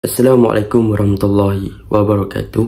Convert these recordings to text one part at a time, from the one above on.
Assalamualaikum warahmatullahi wabarakatuh.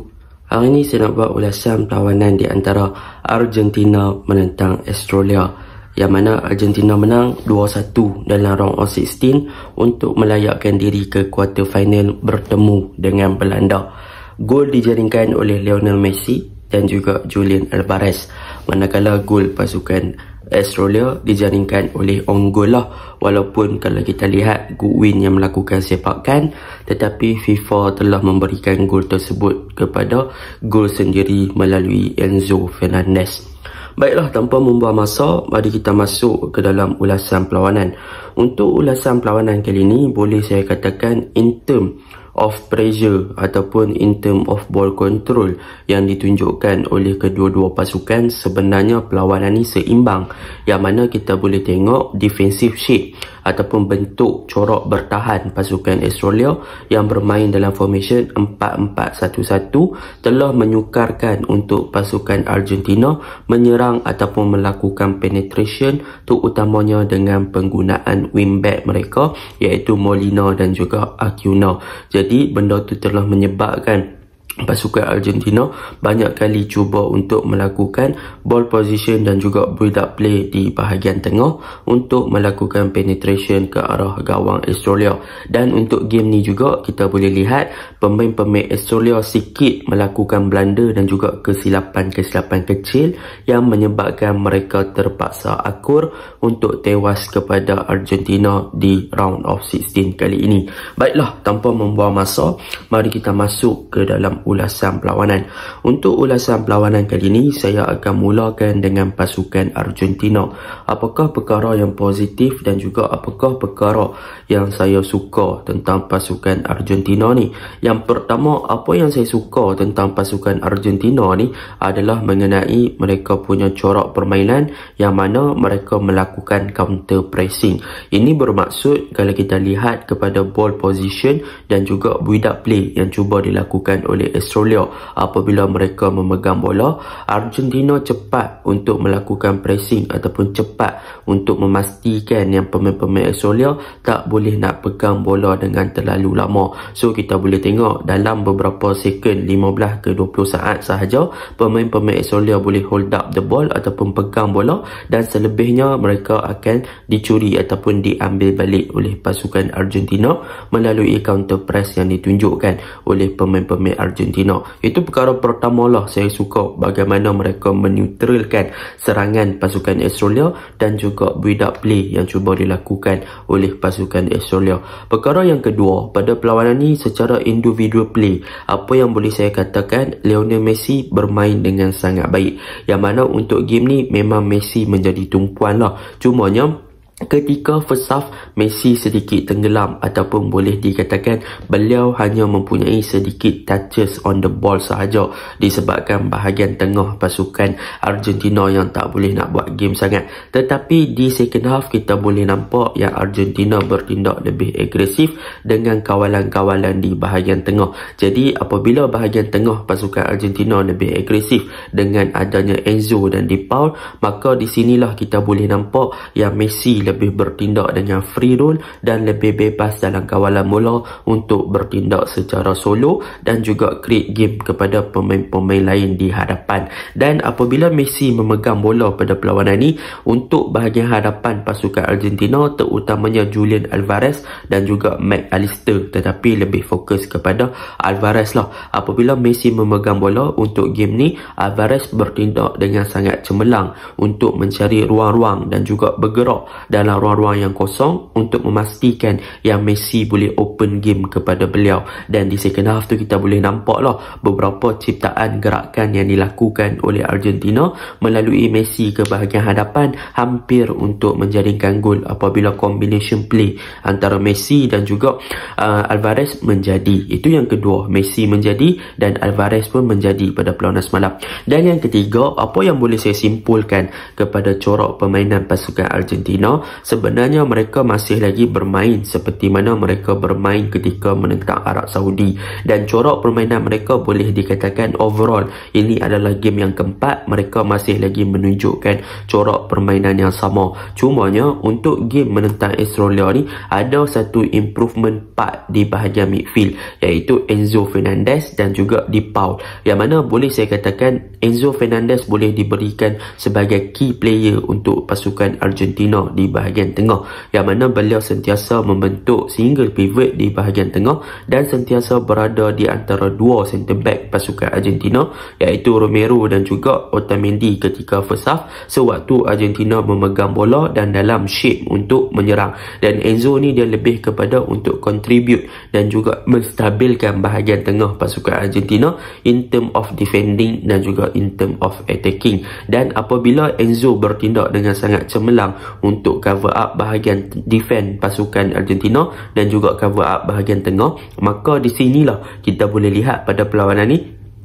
Hari ini saya nak buat ulasan perlawanan di antara Argentina menentang Australia, yang mana Argentina menang 2-1 dalam round of 16 untuk melayakkan diri ke quarter final bertemu dengan Belanda. Gol dijaringkan oleh Lionel Messi dan juga Julian Alvarez, manakala gol pasukan Australia dijaringkan oleh on goal lah. Walaupun kalau kita lihat Goodwin yang melakukan sepakan, tetapi FIFA telah memberikan gol tersebut kepada gol sendiri melalui Enzo Fernandez. Baiklah, tanpa membuang masa, mari kita masuk ke dalam ulasan perlawanan. Untuk ulasan perlawanan kali ini, boleh saya katakan in term of pressure ataupun in term of ball control yang ditunjukkan oleh kedua-dua pasukan, sebenarnya perlawanan ini seimbang, yang mana kita boleh tengok defensive shape ataupun bentuk corak bertahan pasukan Australia yang bermain dalam formation 4-4-1-1 telah menyukarkan untuk pasukan Argentina menyerang ataupun melakukan penetration, terutamanya dengan penggunaan wingback mereka iaitu Molina dan juga Acuna. Jadi benda itu telah menyebabkan pasukan Argentina banyak kali cuba untuk melakukan ball position dan juga build up play di bahagian tengah untuk melakukan penetration ke arah gawang Australia. Dan untuk game ni juga kita boleh lihat pemain-pemain Australia sikit melakukan blunder dan juga kesilapan-kesilapan kecil yang menyebabkan mereka terpaksa akur untuk tewas kepada Argentina di round of 16 kali ini. Baiklah, tanpa membuang masa, mari kita masuk ke dalam ulasan perlawanan. Untuk ulasan perlawanan kali ini, saya akan mulakan dengan pasukan Argentina. Apakah perkara yang positif dan juga apakah perkara yang saya suka tentang pasukan Argentina ni? Yang pertama, apa yang saya suka tentang pasukan Argentina ni adalah mengenai mereka punya corak permainan yang mana mereka melakukan counter pressing. Ini bermaksud kalau kita lihat kepada ball position dan juga build up play yang cuba dilakukan oleh Australia, apabila mereka memegang bola, Argentina cepat untuk melakukan pressing ataupun cepat untuk memastikan yang pemain-pemain Australia tak boleh nak pegang bola dengan terlalu lama. So kita boleh tengok dalam beberapa second, 15 ke 20 saat sahaja, pemain-pemain Australia boleh hold up the ball ataupun pegang bola, dan selebihnya mereka akan dicuri ataupun diambil balik oleh pasukan Argentina melalui counter press yang ditunjukkan oleh pemain-pemain Argentina. Itu perkara pertama lah, saya suka bagaimana mereka menetralkan serangan pasukan Australia dan juga build up play yang cuba dilakukan oleh pasukan Australia. Perkara yang kedua, pada perlawanan ni secara individual play, apa yang boleh saya katakan, Lionel Messi bermain dengan sangat baik, yang mana untuk game ni memang Messi menjadi tumpuan lah. Cumanya ketika first half, Messi sedikit tenggelam ataupun boleh dikatakan beliau hanya mempunyai sedikit touches on the ball sahaja disebabkan bahagian tengah pasukan Argentina yang tak boleh nak buat game sangat. Tetapi di second half kita boleh nampak yang Argentina bertindak lebih agresif dengan kawalan-kawalan di bahagian tengah. Jadi apabila bahagian tengah pasukan Argentina lebih agresif dengan adanya Enzo dan De Paul, maka di sinilah kita boleh nampak yang Messi lebih bertindak dengan free roll dan lebih bebas dalam kawalan bola untuk bertindak secara solo dan juga create game kepada pemain-pemain lain di hadapan. Dan apabila Messi memegang bola pada perlawanan ini, untuk bahagian hadapan pasukan Argentina terutamanya Julian Alvarez dan juga McAllister, tetapi lebih fokus kepada Alvarez lah. Apabila Messi memegang bola untuk game ni, Alvarez bertindak dengan sangat cemerlang untuk mencari ruang-ruang dan juga bergerak dalam ruang-ruang yang kosong untuk memastikan yang Messi boleh open game kepada beliau. Dan di second half tu kita boleh nampak lah beberapa ciptaan gerakan yang dilakukan oleh Argentina melalui Messi ke bahagian hadapan hampir untuk menjaringkan gol apabila combination play antara Messi dan juga Alvarez menjadi. Itu yang kedua, Messi menjadi dan Alvarez pun menjadi pada perlawanan semalam. Dan yang ketiga, apa yang boleh saya simpulkan kepada corak permainan pasukan Argentina, sebenarnya mereka masih lagi bermain seperti mana mereka bermain ketika menentang Arab Saudi, dan corak permainan mereka boleh dikatakan overall ini adalah game yang keempat mereka masih lagi menunjukkan corak permainan yang sama. Cumanya untuk game menentang Australia ni ada satu improvement part di bahagian midfield, iaitu Enzo Fernandez dan juga Di Paul, yang mana boleh saya katakan Enzo Fernandez boleh diberikan sebagai key player untuk pasukan Argentina di bahagian tengah, yang mana beliau sentiasa membentuk single pivot di bahagian tengah dan sentiasa berada di antara dua centre back pasukan Argentina, iaitu Romero dan juga Otamendi ketika first half sewaktu Argentina memegang bola dan dalam shape untuk menyerang. Dan Enzo ni dia lebih kepada untuk contribute dan juga menstabilkan bahagian tengah pasukan Argentina in term of defending dan juga in term of attacking. Dan apabila Enzo bertindak dengan sangat cemerlang untuk cover up bahagian defend pasukan Argentina dan juga cover up bahagian tengah, maka di sinilah kita boleh lihat pada perlawanan ni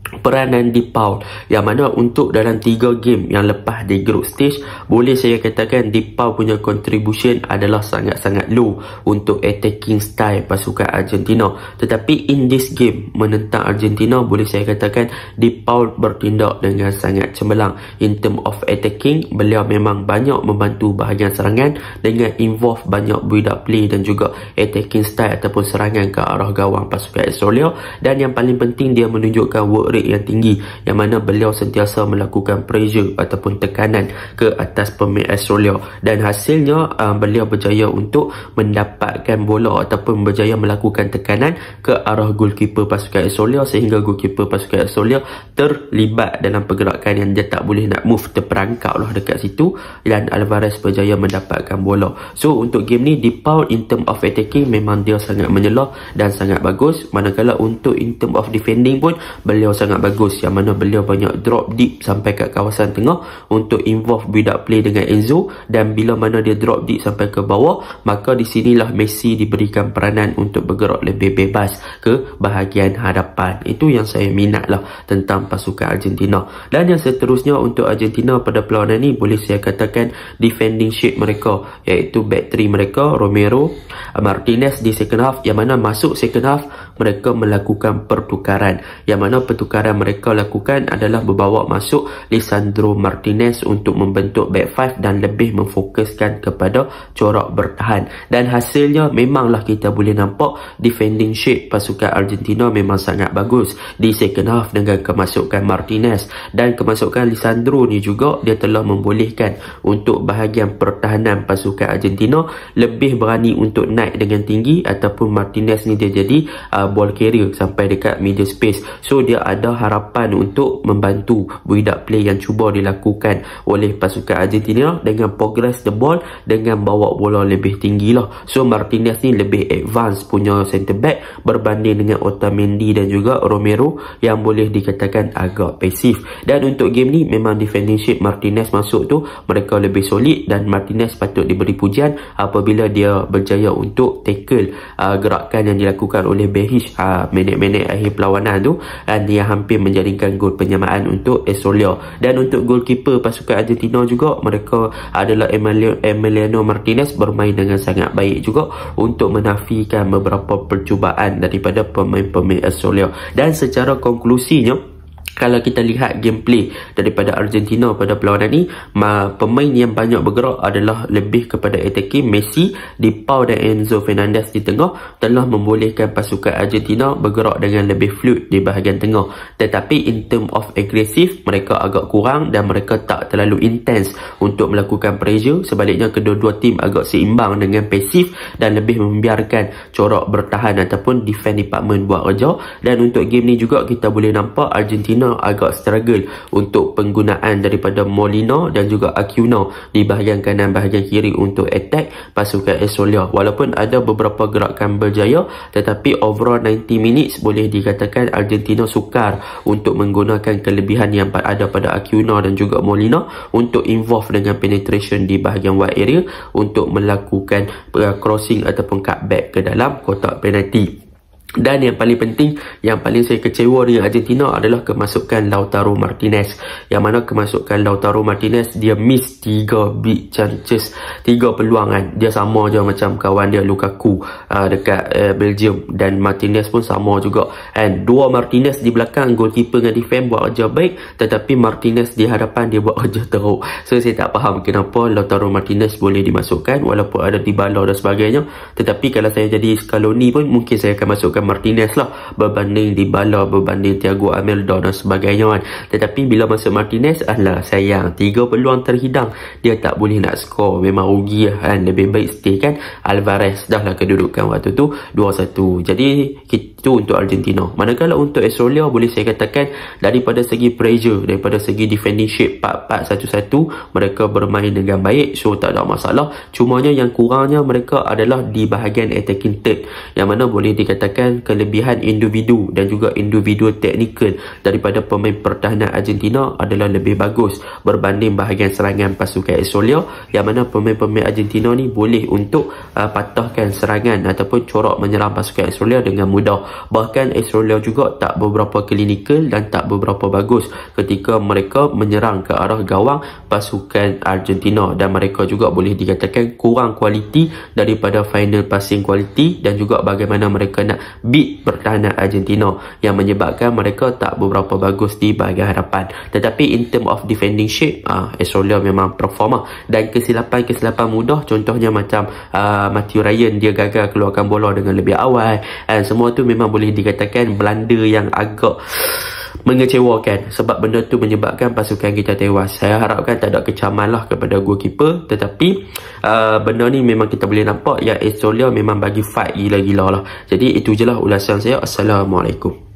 peranan Di Paul, yang mana untuk dalam 3 game yang lepas di group stage boleh saya katakan Di Paul punya contribution adalah sangat-sangat low untuk attacking style pasukan Argentina. Tetapi in this game menentang Argentina boleh saya katakan Di Paul bertindak dengan sangat cemerlang in term of attacking. Beliau memang banyak membantu bahagian serangan dengan involve banyak build up play dan juga attacking style ataupun serangan ke arah gawang pasukan Australia. Dan yang paling penting dia menunjukkan work rate yang tinggi, yang mana beliau sentiasa melakukan pressure ataupun tekanan ke atas pemain Australia, dan hasilnya beliau berjaya untuk mendapatkan bola ataupun berjaya melakukan tekanan ke arah goalkeeper pasukan Australia, sehingga goalkeeper pasukan Australia terlibat dalam pergerakan yang dia tak boleh nak move, terperangkap lah dekat situ, dan Alvarez berjaya mendapatkan bola. So untuk game ni Di Paul in term of attacking memang dia sangat menyelah dan sangat bagus, manakala untuk in term of defending pun beliau sangat bagus, yang mana beliau banyak drop deep sampai kat kawasan tengah untuk involve build up play dengan Enzo, dan bila mana dia drop deep sampai ke bawah, maka di sinilah Messi diberikan peranan untuk bergerak lebih bebas ke bahagian hadapan. Itu yang saya minat lah tentang pasukan Argentina. Dan yang seterusnya untuk Argentina pada perlawanan ni boleh saya katakan defending shape mereka, iaitu back three mereka Romero, Martinez di second half, yang mana masuk second half mereka melakukan pertukaran, yang mana pertukaran mereka lakukan adalah membawa masuk Lisandro Martinez untuk membentuk back five dan lebih memfokuskan kepada corak bertahan. Dan hasilnya memanglah kita boleh nampak defending shape pasukan Argentina memang sangat bagus di second half dengan kemasukan Martinez, dan kemasukan Lisandro ni juga dia telah membolehkan untuk bahagian pertahanan pasukan Argentina lebih berani untuk naik dengan tinggi, ataupun Martinez ni dia jadi ball carrier sampai dekat middle space. So dia ada harapan untuk membantu build up play yang cuba dilakukan oleh pasukan Argentina dengan progress the ball, dengan bawa bola lebih tinggi lah. So Martinez ni lebih advance punya centre back berbanding dengan Otamendi dan juga Romero yang boleh dikatakan agak pasif. Dan untuk game ni memang defending shape Martinez masuk tu mereka lebih solid, dan Martinez patut diberi pujian apabila dia berjaya untuk tackle gerakan yang dilakukan oleh Behish minit-minit akhir perlawanan tu, dan dia hampir menjadikan gol penyamaan untuk Australia. Dan untuk goalkeeper pasukan Argentina juga, mereka adalah Emiliano Martinez bermain dengan sangat baik juga untuk menafikan beberapa percubaan daripada pemain-pemain Australia. Dan secara konklusinya, kalau kita lihat gameplay daripada Argentina pada perlawanan ni, pemain yang banyak bergerak adalah lebih kepada attacking. Messi, Di Paul dan Enzo Fernandez di tengah telah membolehkan pasukan Argentina bergerak dengan lebih fluid di bahagian tengah. Tetapi in term of agresif, mereka agak kurang dan mereka tak terlalu intens untuk melakukan pressure. Sebaliknya kedua-dua tim agak seimbang dengan pasif dan lebih membiarkan corak bertahan ataupun defense department buat kerja. Dan untuk game ni juga kita boleh nampak Argentina agak struggle untuk penggunaan daripada Molina dan juga Acuna di bahagian kanan bahagian kiri untuk attack pasukan Australia. Walaupun ada beberapa gerakan berjaya, tetapi overall 90 minutes boleh dikatakan Argentina sukar untuk menggunakan kelebihan yang ada pada Acuna dan juga Molina untuk involve dengan penetration di bahagian wide area untuk melakukan crossing ataupun cutback ke dalam kotak penalti. Dan yang paling penting, yang paling saya kecewa dengan Argentina adalah kemasukan Lautaro Martinez. Yang mana kemasukan Lautaro Martinez, dia miss 3 big chances, 3 peluang kan. Dia sama je macam kawan dia Lukaku dekat Belgium. Dan Martinez pun sama juga. And dua Martinez di belakang, goalkeeper dengan defense buat kerja baik, tetapi Martinez di hadapan dia buat kerja teruk. So saya tak faham kenapa Lautaro Martinez boleh dimasukkan walaupun ada Dybala dan sebagainya. Tetapi kalau saya jadi Scaloni pun, mungkin saya akan masukkan Martinez lah berbanding Dybala, berbanding Thiago Almada dan sebagainya kan. Tetapi bila masuk Martinez, alah sayang, 3 peluang terhidang, dia tak boleh nak skor, memang rugi lah kan. Lebih baik stay kan Alvarez, dah lah kedudukan waktu tu 2-1. Jadi itu untuk Argentina. Manakala untuk Australia, boleh saya katakan daripada segi pressure, daripada segi defending shape 4-4-1-1, mereka bermain dengan baik, so tak ada masalah. Cumanya yang kurangnya mereka adalah di bahagian attacking third, yang mana boleh dikatakan kelebihan individu dan juga individu teknikal daripada pemain pertahanan Argentina adalah lebih bagus berbanding bahagian serangan pasukan Australia, yang mana pemain-pemain Argentina ni boleh untuk patahkan serangan ataupun corak menyerang pasukan Australia dengan mudah. Bahkan Australia juga tak beberapa klinikal dan tak beberapa bagus ketika mereka menyerang ke arah gawang pasukan Argentina, dan mereka juga boleh dikatakan kurang kualiti daripada final passing quality dan juga bagaimana mereka nak beat pertahanan Argentina, yang menyebabkan mereka tak beberapa bagus di bahagian hadapan. Tetapi in term of defending shape, Australia memang performa. Dan kesilapan mudah, contohnya macam Matthew Ryan, dia gagal keluarkan bola dengan lebih awal, dan semua tu memang boleh dikatakan blunder yang agak mengecewakan, sebab benda tu menyebabkan pasukan kita tewas. Saya harapkan tak ada kecaman lah kepada goalkeeper, tetapi benda ni memang kita boleh nampak yang Australia memang bagi fight gila-gila lah. Jadi itu je lah ulasan saya. Assalamualaikum.